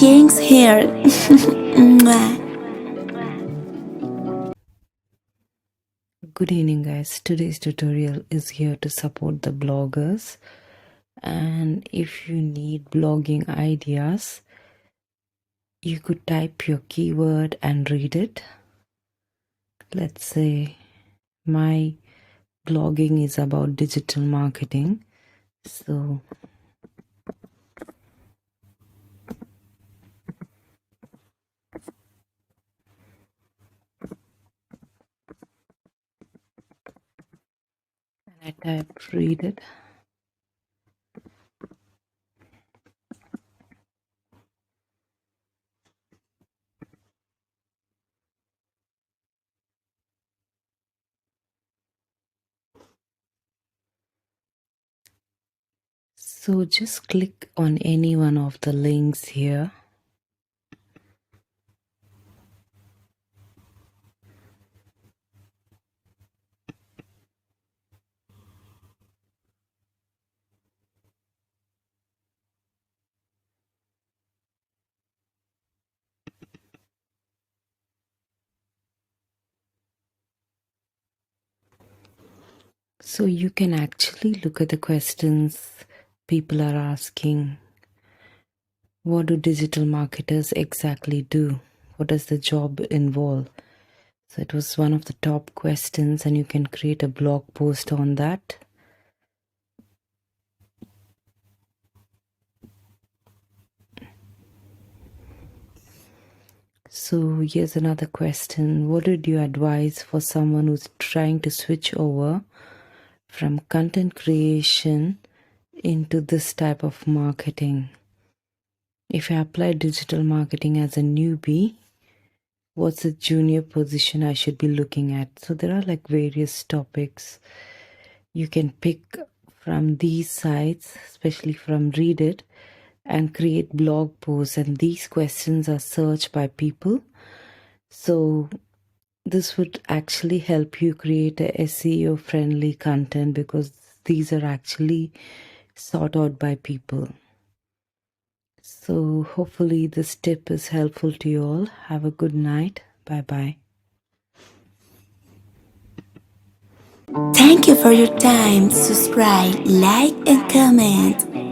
kings here. Mwah. Good evening, guys. Today's tutorial is here to support the bloggers, and if you need blogging ideas, you could type your keyword and read it. Let's say my blogging is about digital marketing, so I type read it. So just click on any one of the links here. So you can actually look at the questions people are asking. What do digital marketers exactly do? What does the job involve? So it was one of the top questions, and you can create a blog post on that. So here's another question. What would you advise for someone who's trying to switch over from content creation into this type of marketing? If I apply digital marketing as a newbie, what's the junior position I should be looking at? So there are like various topics you can pick from these sites, especially from Reddit, and create blog posts, and these questions are searched by people. So this would actually help you create a SEO friendly content because these are actually sought out by people. So hopefully this tip is helpful to you all. Have a good night. Bye bye. Thank you for your time. Subscribe, like, and comment.